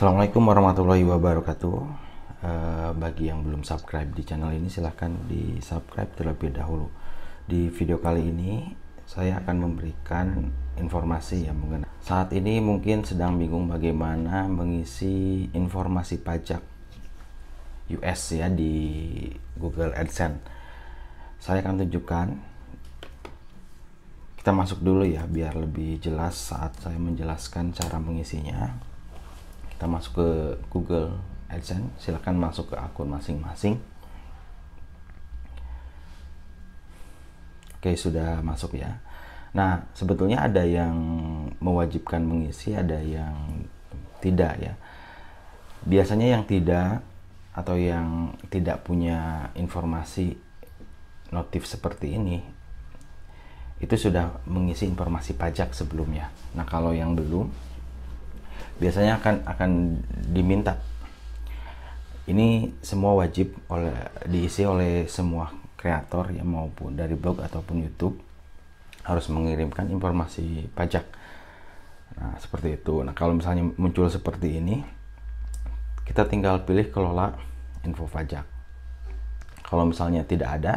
Assalamualaikum warahmatullahi wabarakatuh. Bagi yang belum subscribe di channel ini, silahkan di subscribe terlebih dahulu. Di video kali ini saya akan memberikan informasi yang mengenai saat ini mungkin sedang bingung bagaimana mengisi informasi pajak US ya di Google AdSense. Saya akan tunjukkan. Kita masuk dulu ya biar lebih jelas saat saya menjelaskan cara mengisinya. Kita masuk ke Google AdSense, silahkan masuk ke akun masing-masing. Oke, sudah masuk ya. Nah, sebetulnya ada yang mewajibkan mengisi, ada yang tidak ya. Biasanya yang tidak atau yang tidak punya informasi notif seperti ini itu sudah mengisi informasi pajak sebelumnya. Nah, kalau yang belum, biasanya akan diminta. Ini semua wajib diisi oleh semua kreator ya, maupun dari blog ataupun YouTube, harus mengirimkan informasi pajak. Nah, seperti itu. Nah, kalau misalnya muncul seperti ini, kita tinggal pilih kelola info pajak. Kalau misalnya tidak ada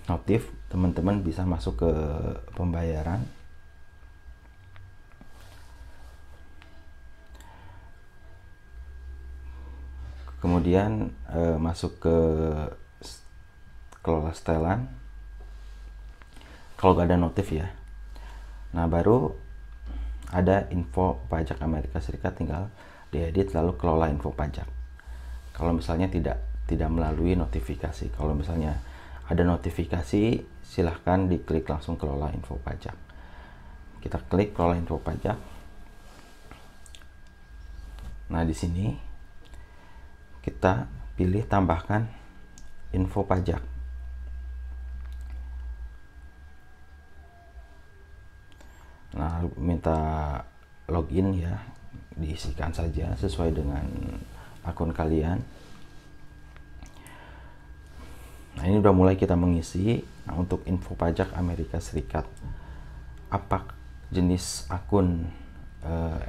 notif, teman-teman bisa masuk ke pembayaran. Kemudian masuk ke kelola setelan. Kalau nggak ada notif ya. Nah, baru ada info pajak Amerika Serikat, tinggal diedit lalu kelola info pajak. Kalau misalnya tidak melalui notifikasi. Kalau misalnya ada notifikasi, silahkan diklik langsung kelola info pajak. Kita klik kelola info pajak. Nah, di sini kita pilih tambahkan info pajak. Nah, minta login ya, diisikan saja sesuai dengan akun kalian. Nah, ini udah mulai kita mengisi. Nah, untuk info pajak Amerika Serikat, apa jenis akun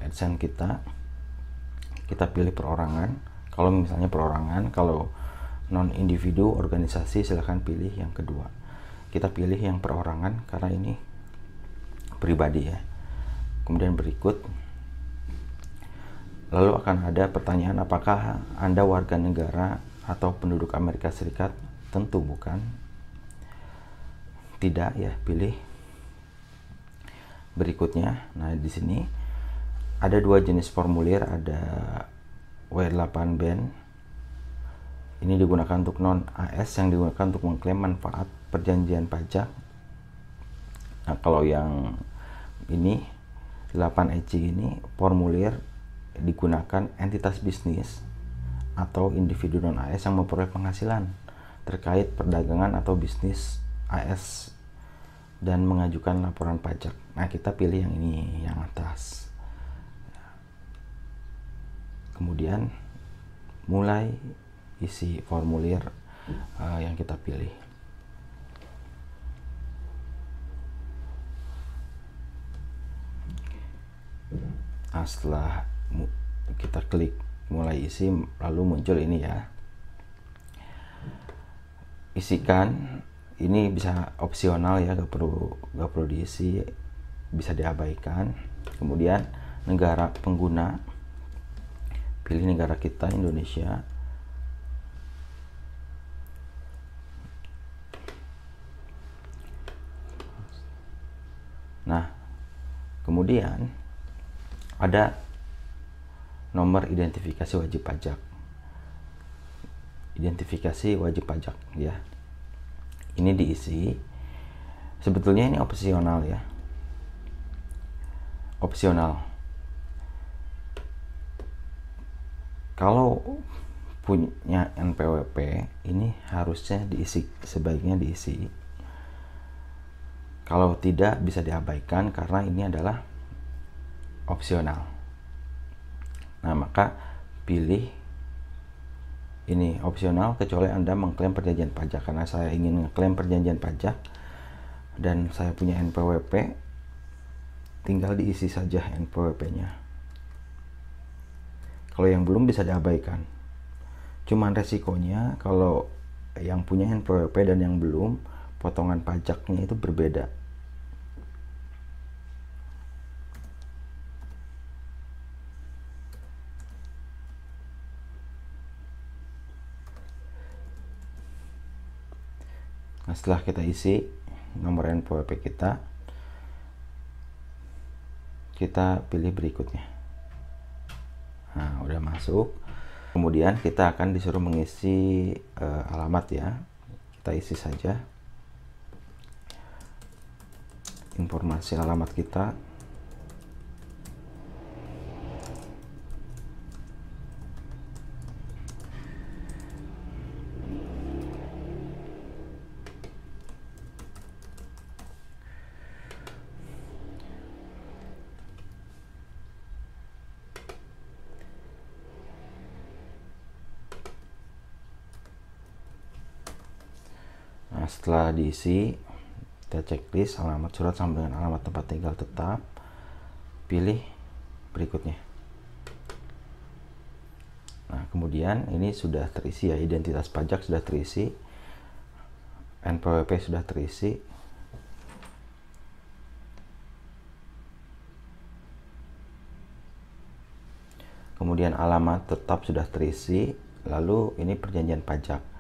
AdSense kita pilih perorangan. Kalau misalnya perorangan, kalau non individu organisasi silahkan pilih yang kedua. Kita pilih yang perorangan karena ini pribadi ya. Kemudian berikut, lalu akan ada pertanyaan, apakah Anda warga negara atau penduduk Amerika Serikat? Tentu bukan. Tidak ya, pilih berikutnya. Nah, di sini ada dua jenis formulir, ada W8 band. Ini digunakan untuk non AS, yang digunakan untuk mengklaim manfaat perjanjian pajak. Nah, kalau yang ini 8EC ini formulir digunakan entitas bisnis atau individu non AS yang memperoleh penghasilan terkait perdagangan atau bisnis AS dan mengajukan laporan pajak. Nah, kita pilih yang ini, yang atas. Kemudian mulai isi formulir yang kita pilih. Nah, setelah kita klik mulai isi, lalu muncul ini ya, isikan. Ini bisa opsional ya, gak perlu diisi, bisa diabaikan. Kemudian negara pengguna, pilih negara kita, Indonesia. Nah, kemudian ada nomor identifikasi wajib pajak. Identifikasi wajib pajak ya. Ini diisi. Sebetulnya ini opsional ya. Opsional. Kalau punya NPWP, ini harusnya diisi, sebaiknya diisi. Kalau tidak, bisa diabaikan karena ini adalah opsional. Nah, maka pilih ini opsional kecuali Anda mengklaim perjanjian pajak. Karena saya ingin mengklaim perjanjian pajak dan saya punya NPWP, tinggal diisi saja NPWP-nya. Kalau yang belum bisa diabaikan. Cuman resikonya kalau yang punya NPWP dan yang belum, potongan pajaknya itu berbeda. Nah, setelah kita isi nomor NPWP kita pilih berikutnya. Nah, udah masuk. Kemudian kita akan disuruh mengisi alamat ya. Kita isi saja informasi alamat kita. Nah, setelah diisi, kita checklist alamat surat sama dengan alamat tempat tinggal tetap, pilih berikutnya. Nah, kemudian ini sudah terisi ya, identitas pajak sudah terisi, NPWP sudah terisi. Kemudian alamat tetap sudah terisi, lalu ini perjanjian pajak.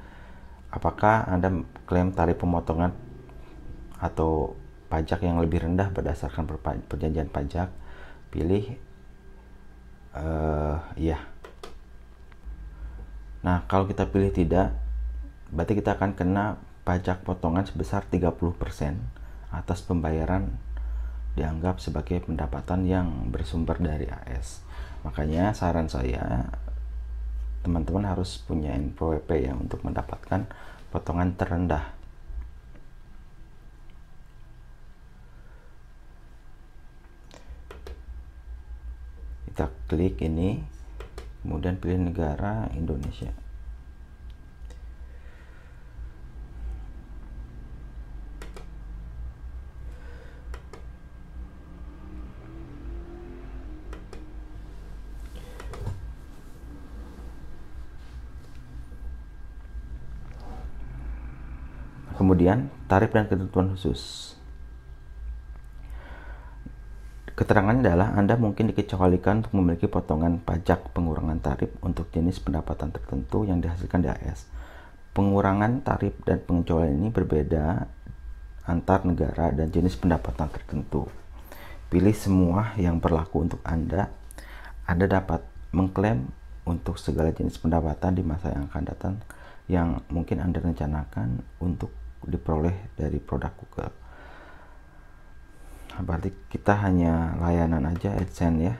Apakah Anda klaim tarif pemotongan atau pajak yang lebih rendah berdasarkan perjanjian pajak? Pilih iya. Nah, kalau kita pilih tidak, berarti kita akan kena pajak potongan sebesar 30% atas pembayaran dianggap sebagai pendapatan yang bersumber dari AS. Makanya saran saya, teman-teman harus punya NPWP ya untuk mendapatkan potongan terendah. Kita klik ini, kemudian pilih negara Indonesia. Kemudian tarif dan ketentuan khusus. Keterangannya adalah Anda mungkin dikecualikan untuk memiliki potongan pajak pengurangan tarif untuk jenis pendapatan tertentu yang dihasilkan di AS. Pengurangan tarif dan pengecualian ini berbeda antar negara dan jenis pendapatan tertentu. Pilih semua yang berlaku untuk Anda. Anda dapat mengklaim untuk segala jenis pendapatan di masa yang akan datang yang mungkin Anda rencanakan untuk diperoleh dari produk Google. Berarti kita hanya layanan aja AdSense ya.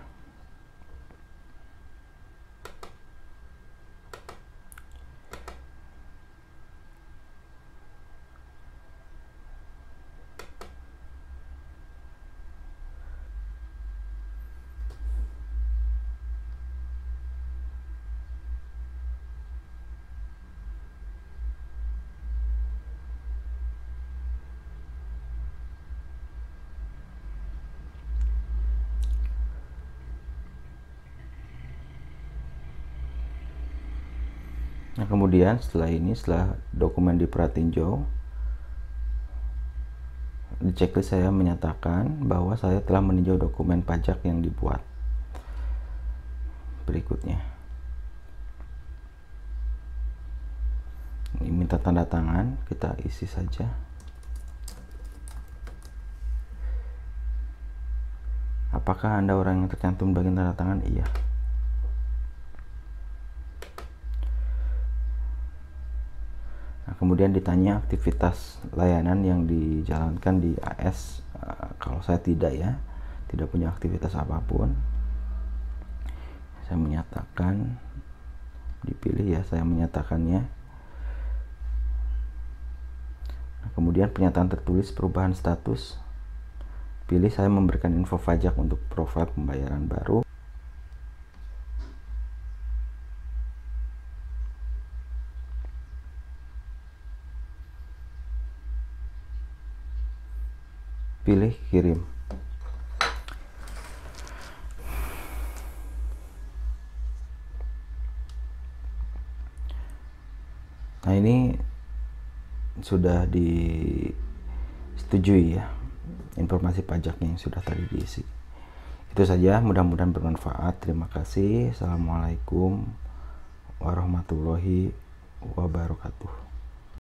Nah, kemudian setelah dokumen diperhatinjau, di checklist saya menyatakan bahwa saya telah meninjau dokumen pajak yang dibuat. Berikutnya, ini minta tanda tangan, kita isi saja. Apakah Anda orang yang tercantum bagian tanda tangan? Iya. Kemudian ditanya aktivitas layanan yang dijalankan di AS. Kalau saya tidak punya aktivitas apapun, saya menyatakan, dipilih ya, saya menyatakannya. Kemudian pernyataan tertulis perubahan status, pilih saya memberikan info pajak untuk profil pembayaran baru. Pilih kirim. ini sudah disetujui ya, informasi pajaknya yang sudah tadi diisi. Itu saja, mudah-mudahan bermanfaat. Terima kasih. Assalamualaikum warahmatullahi wabarakatuh.